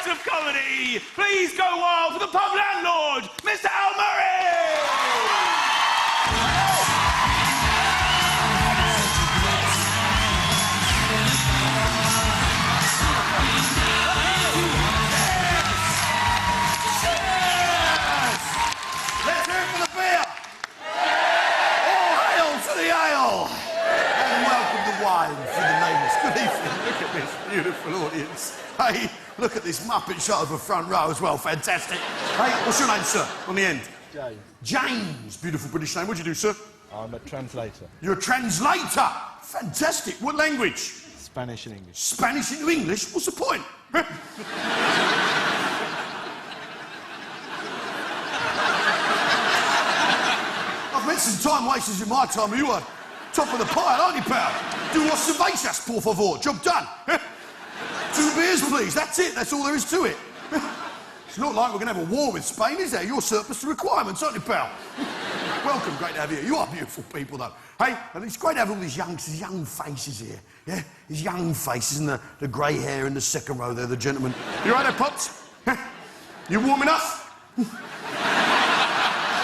of comedy. Please go wild for the pub landlord, Mr. Al Murray! For the neighbours. Good evening. Look at this beautiful audience. Hey, look at this Muppet show over front row as well. Fantastic. Hey, what's your name, sir? On the end. James. James. Beautiful British name. What do you do, sir? I'm a translator. You're a translator. Fantastic. What language? Spanish and English. Spanish into English? What's the point? I've met some time wasters in my time. You are top of the pile, aren't you, pal? Duas cervezas, por favor. Job done. 2 beers, please. That's it. That's all there is to it. It's not like we're going to have a war with Spain, is there? You're surplus to requirements, aren't you, pal? Welcome. Great to have you. You are beautiful people, though. Hey, and it's great to have all these young faces here. Yeah? These young faces and the grey hair in the second row there, the gentlemen. You right there, Pops? You warm enough?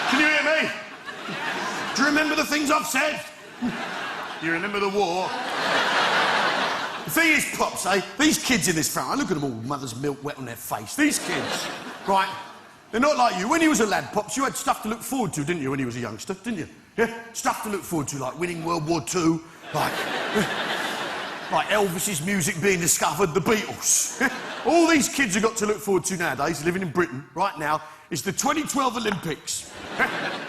Can you hear me? Do you remember the things I've said? You remember the war? The thing is, Pops, these kids in this front, look at them all, mother's milk wet on their face. These kids, right, they're not like you. When you was a lad, Pops, you had stuff to look forward to, didn't you, when you was a youngster, didn't you? Yeah? Stuff to look forward to, like winning World War II, like Elvis's music being discovered, the Beatles. All these kids have got to look forward to nowadays, living in Britain, right now, is the 2012 Olympics.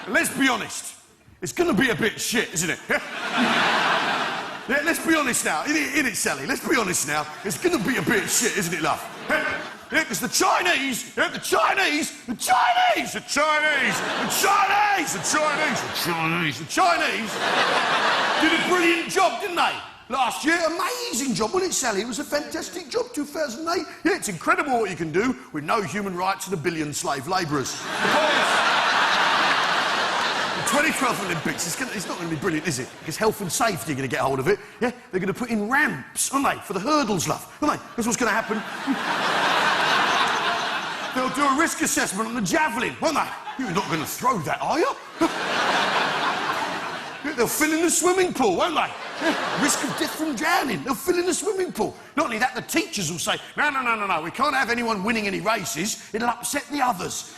Let's be honest. It's going to be a bit shit, isn't it? Yeah, let's be honest now. Isn't it, Sally? Let's be honest now. It's going to be a bit shit, isn't it, love? Yeah, because the Chinese did a brilliant job, didn't they? Last year, amazing job, wasn't it, Sally? It was a fantastic job, 2008. Yeah, it's incredible what you can do with no human rights and 1 billion slave labourers. 2012 Olympics, it's not going to be brilliant, is it? Because health and safety are going to get hold of it. Yeah, they're going to put in ramps, aren't they, for the hurdles, love, aren't they? That's what's going to happen. They'll do a risk assessment on the javelin, won't they? You're not going to throw that, are you? They'll fill in the swimming pool, won't they? Yeah, risk of death from drowning. They'll fill in the swimming pool. Not only that, the teachers will say, no, we can't have anyone winning any races. It'll upset the others.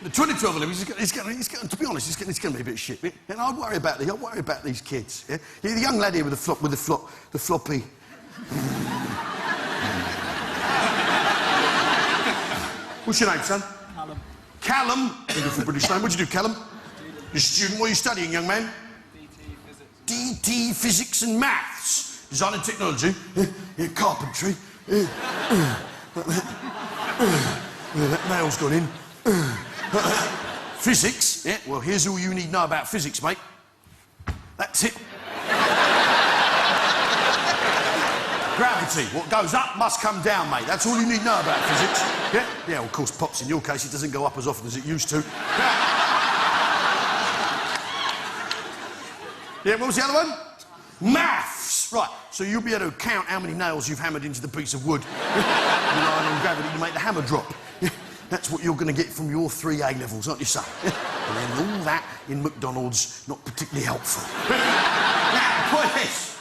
The 2012 Olympics, to be honest, it's going to be a bit shit. And I worry about these kids. Yeah? The young lad here with the floppy. What's your name, son? Callum. Callum. Beautiful British name. What do you do, Callum? You're a student. What are you studying, young man? DT Physics. DT Physics and Maths. Design and Technology. Yeah, carpentry. That nail's gone in. Physics, yeah, well, here's all you need to know about physics, mate. That's it. Gravity, what goes up must come down, mate. That's all you need to know about physics. Yeah, well, of course, Pops, in your case, it doesn't go up as often as it used to. Yeah, what was the other one? Maths! Right, so you'll be able to count how many nails you've hammered into the piece of wood. Relying on gravity to make the hammer drop. That's what you're going to get from your 3 A-levels, aren't you, son? And then all that in McDonald's, not particularly helpful. Now, the point is,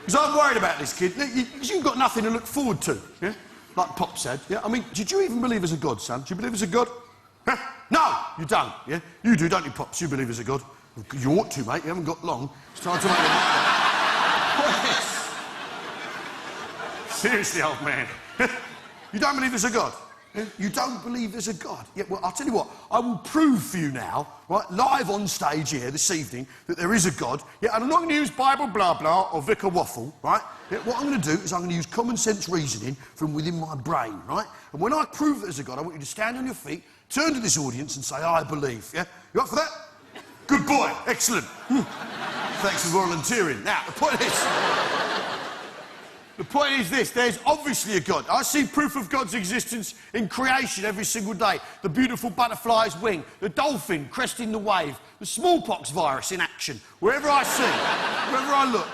because I'm worried about this kid, because you've got nothing to look forward to, yeah? Like Pop said, yeah? I mean, did you even believe there's a God, son? Do you believe there's a God? Huh? No, you don't, yeah? You do, don't you, Pops? You believe there's a God? You ought to, mate. You haven't got long. It's time to make it. Seriously, old man. You don't believe there's a God? Yeah? You don't believe there's a God? Yeah, well, I'll tell you what, I will prove for you now, right, live on stage here this evening, that there is a God, yeah, and I'm not going to use Bible blah blah or Vicar waffle, right? Yeah, what I'm going to do is I'm going to use common sense reasoning from within my brain, right? And when I prove that there's a God, I want you to stand on your feet, turn to this audience and say, I believe, yeah? You up for that? Good boy, excellent. Thanks for volunteering. Now, the point is this, there's obviously a God. I see proof of God's existence in creation every single day. The beautiful butterfly's wing, the dolphin cresting the wave, the smallpox virus in action. Wherever I see, wherever I look,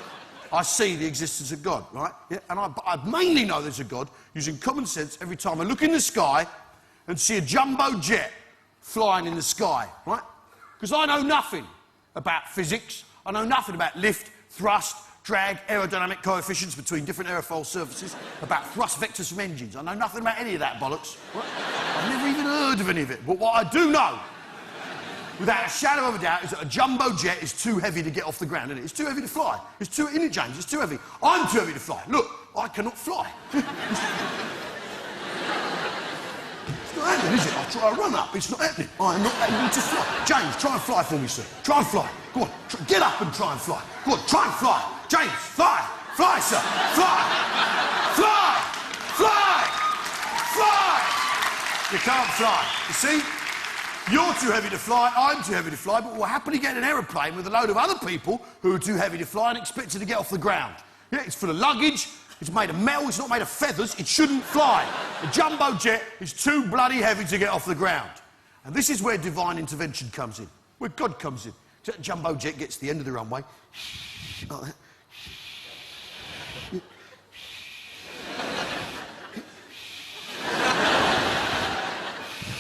I see the existence of God, right? Yeah, and I mainly know there's a God using common sense every time I look in the sky and see a jumbo jet flying in the sky, right? Because I know nothing about physics. I know nothing about lift, thrust, drag, aerodynamic coefficients between different aerofoil surfaces, about thrust vectors from engines. I know nothing about any of that bollocks. Right? I've never even heard of any of it. But what I do know, without a shadow of a doubt, is that a jumbo jet is too heavy to get off the ground, isn't it? It's too heavy to fly. It's too, isn't it, James? It's too heavy. I'm too heavy to fly. Look, I cannot fly. It's not happening, is it? I'll try a run up. It's not happening. I am not able to fly. James, try and fly for me, sir. Try and fly. Go on. Get up and try and fly. Go on, try and fly. James, fly. Fly, sir. Fly. Fly. Fly. Fly. You can't fly. You see? You're too heavy to fly, I'm too heavy to fly, but we'll happily get an aeroplane with a load of other people who are too heavy to fly and expected to get off the ground. Yeah, it's full of luggage, it's made of metal, it's not made of feathers, it shouldn't fly. A jumbo jet is too bloody heavy to get off the ground. And this is where divine intervention comes in, where God comes in. So that jumbo jet gets to the end of the runway, like that.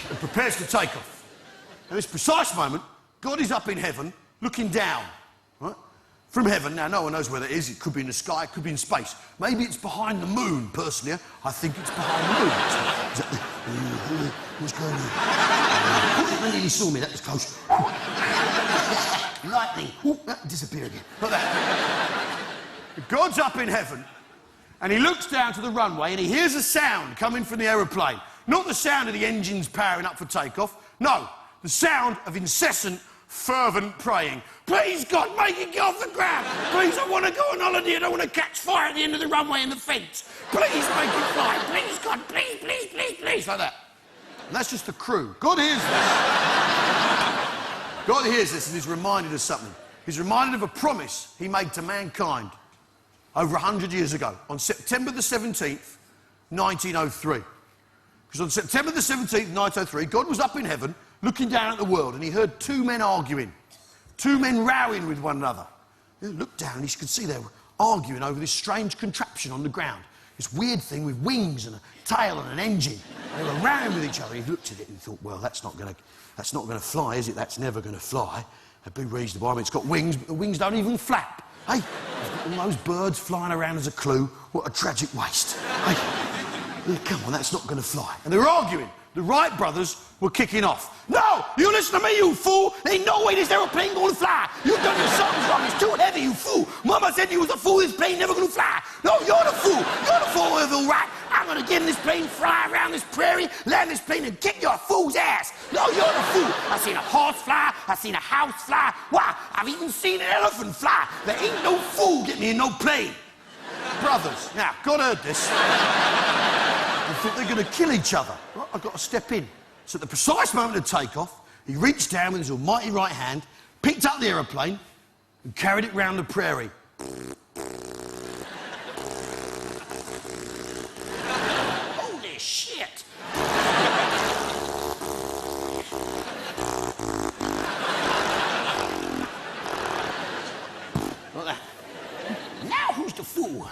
And prepares to take off. At this precise moment, God is up in heaven, looking down, right? From heaven. Now, no one knows where that is. It could be in the sky, it could be in space. Maybe it's behind the moon, personally. I think it's behind the moon. What's going on? They nearly saw me, that was close. Lightning. Disappear again. Like that. God's up in heaven, and he looks down to the runway, and he hears a sound coming from the aeroplane. Not the sound of the engines powering up for takeoff. No. The sound of incessant, fervent praying. Please, God, make it get off the ground. Please, I want to go on holiday. I don't want to catch fire at the end of the runway in the fence. Please make it fly. Please, God, please, please, please, please. Like that. And that's just the crew. God hears this. God hears this and is reminded of something. He's reminded of a promise he made to mankind over 100 years ago, on September the 17th, 1903. Because on September the 17th, 1903, God was up in heaven, looking down at the world, and he heard two men arguing, two men rowing with one another. He looked down and he could see they were arguing over this strange contraption on the ground, this weird thing with wings and a tail and an engine. They were rowing with each other. He looked at it and thought, well, that's not going to fly, is it? That's never going to fly. That'd be reasonable. I mean, it's got wings, but the wings don't even flap. Hey, all those birds flying around as a clue. What a tragic waste. Hey, come on, that's not going to fly. And they were arguing. The Wright brothers were kicking off. No! You listen to me, you fool! There ain't no way this aeroplane gonna fly! You've done your something wrong, it's too heavy, you fool! Mama said you was a fool, this plane never gonna fly! No, you're the fool! You're the fool with the Wright! I'm gonna get in this plane, fly around this prairie, land this plane and kick your fool's ass! No, you're the fool! I've seen a horse fly, I've seen a house fly, why, I've even seen an elephant fly! There ain't no fool getting me in no plane! Brothers, now, God heard this. I thought they're going to kill each other. Right, I've got to step in. So at the precise moment of takeoff, he reached down with his almighty right hand, picked up the aeroplane, and carried it round the prairie. Holy shit! Like that. Now who's the fool?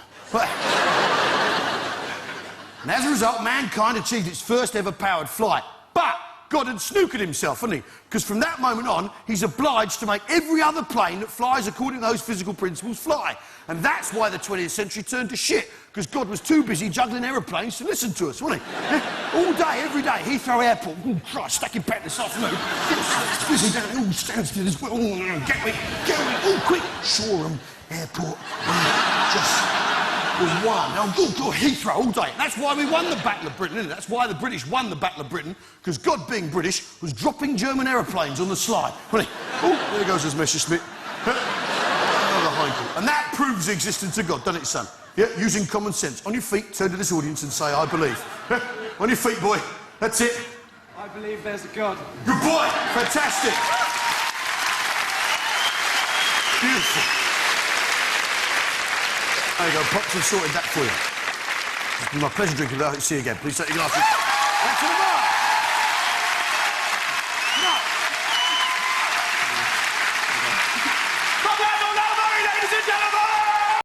And as a result, mankind achieved its first ever powered flight. But God had snookered himself, hadn't he? Because from that moment on, he's obliged to make every other plane that flies according to those physical principles fly. And that's why the 20th century turned to shit, because God was too busy juggling aeroplanes to listen to us, wasn't he? All day, every day, Heathrow Airport. Oh, Christ, stuck in back this afternoon. Busy down, all stand still as well. Get me, oh, quick. Shoreham Airport. Just... was won. Oh, good, Heathrow all day. That's why we won the Battle of Britain, isn't it? That's why the British won the Battle of Britain, because God, being British, was dropping German aeroplanes on the sly. Oh, there goes his Messerschmitt. And that proves the existence of God, doesn't it, son? Yeah, using common sense. On your feet, turn to this audience and say, I believe. On your feet, boy. That's it. I believe there's a God. Good boy. Fantastic. Beautiful. There you go, Pops have sorted that for you. It's been my pleasure drinking. See you again. Please take your glasses. Back to the